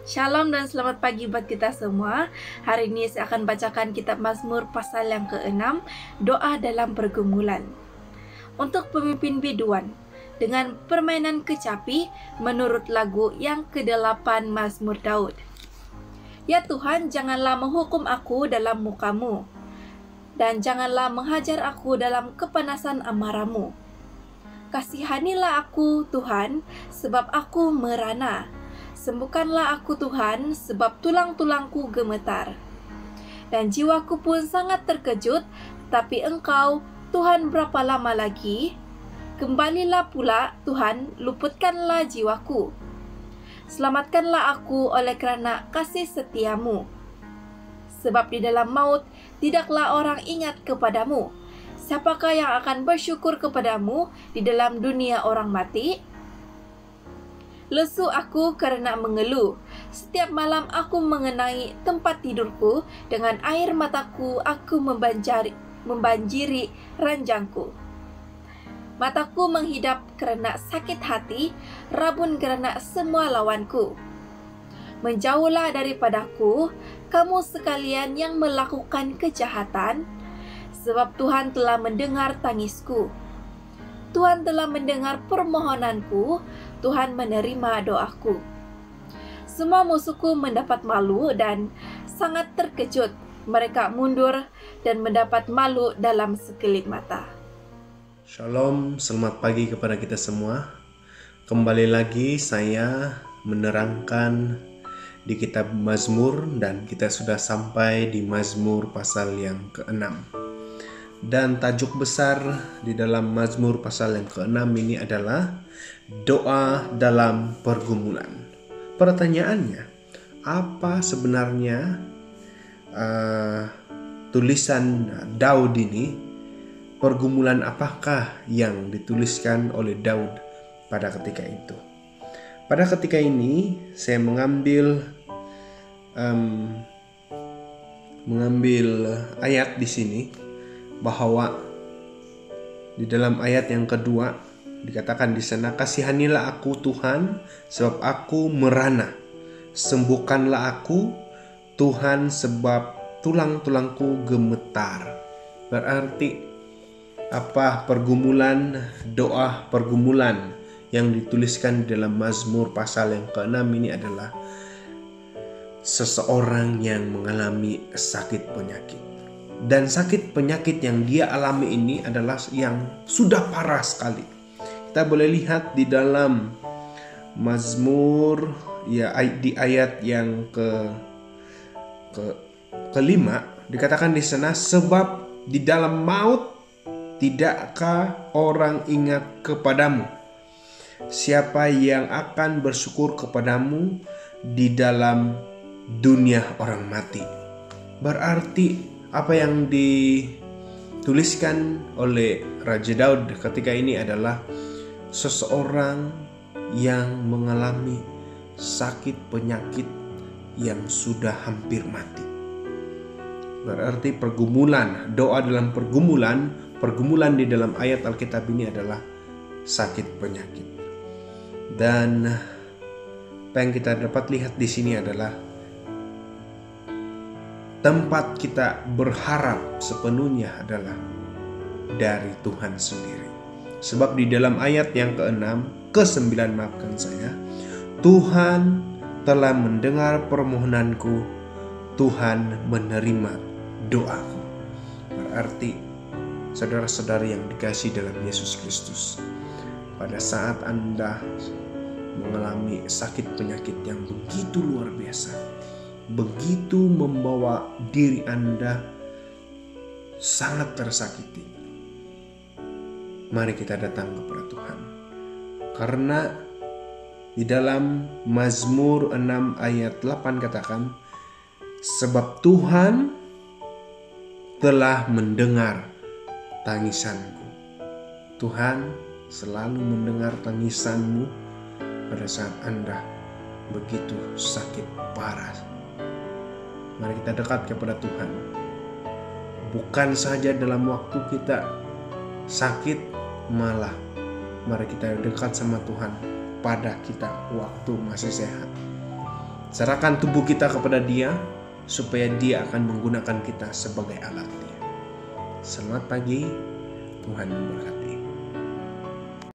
Shalom dan selamat pagi buat kita semua. Hari ini saya akan bacakan kitab Mazmur pasal yang ke-6, doa dalam pergumulan. Untuk pemimpin biduan, dengan permainan kecapi menurut lagu yang ke-8 Mazmur Daud. Ya Tuhan, janganlah menghukum aku dalam muka-Mu, dan janganlah menghajar aku dalam kepanasan amarah-Mu. Kasihanilah aku, Tuhan, sebab aku merana. Sembuhkanlah aku Tuhan, sebab tulang-tulangku gemetar. Dan jiwaku pun sangat terkejut, tapi Engkau, Tuhan, berapa lama lagi? Kembalilah pula, Tuhan, luputkanlah jiwaku. Selamatkanlah aku oleh kerana kasih setiamu. Sebab di dalam maut, tidaklah orang ingat kepadamu. Siapakah yang akan bersyukur kepadamu di dalam dunia orang mati? Lesu aku kerana mengeluh. Setiap malam aku mengenai tempat tidurku. Dengan air mataku aku membanjiri ranjangku. Mataku menghidap kerana sakit hati, rabun kerana semua lawanku. Menjauhlah daripadaku, kamu sekalian yang melakukan kejahatan, sebab Tuhan telah mendengar tangisku. Tuhan telah mendengar permohonanku, Tuhan menerima doaku. Semua musuhku mendapat malu dan sangat terkejut. Mereka mundur dan mendapat malu dalam sekelip mata. Shalom, selamat pagi kepada kita semua. Kembali lagi saya menerangkan di kitab Mazmur dan kita sudah sampai di Mazmur pasal yang ke-6. Dan tajuk besar di dalam Mazmur pasal yang ke-6 ini adalah doa dalam pergumulan. Pertanyaannya, apa sebenarnya tulisan Daud ini? Pergumulan apakah yang dituliskan oleh Daud pada ketika itu? Pada ketika ini saya mengambil ayat di sini, bahwa di dalam ayat yang kedua dikatakan di sana, kasihanilah aku Tuhan, sebab aku merana. Sembuhkanlah aku Tuhan, sebab tulang-tulangku gemetar. Berarti apa pergumulan, doa pergumulan yang dituliskan di dalam Mazmur pasal yang ke-6 ini adalah seseorang yang mengalami sakit penyakit. Dan sakit penyakit yang dia alami ini adalah yang sudah parah sekali. Kita boleh lihat di dalam Mazmur di ayat yang kelima dikatakan di sana, sebab di dalam maut tidakkah orang ingat kepadamu? Siapa yang akan bersyukur kepadamu di dalam dunia orang mati? Berarti apa yang dituliskan oleh Raja Daud ketika ini adalah seseorang yang mengalami sakit penyakit yang sudah hampir mati. Berarti pergumulan, doa dalam pergumulan di dalam ayat Alkitab ini adalah sakit penyakit. Dan apa yang kita dapat lihat di sini adalah tempat kita berharap sepenuhnya adalah dari Tuhan sendiri. Sebab di dalam ayat yang ke-9 maafkan saya, Tuhan telah mendengar permohonanku, Tuhan menerima doaku. Berarti saudara-saudari yang dikasihi dalam Yesus Kristus, pada saat Anda mengalami sakit penyakit yang begitu luar biasa, begitu membawa diri Anda sangat tersakiti, mari kita datang kepada Tuhan. Karena di dalam Mazmur 6 ayat 8 katakan, sebab Tuhan telah mendengar tangisanku. Tuhan selalu mendengar tangisanmu pada saat Anda begitu sakit parah. Mari kita dekat kepada Tuhan. Bukan saja dalam waktu kita sakit, malah mari kita dekat sama Tuhan pada kita waktu masih sehat. Serahkan tubuh kita kepada Dia, supaya Dia akan menggunakan kita sebagai alat Dia. Selamat pagi, Tuhan memberkati.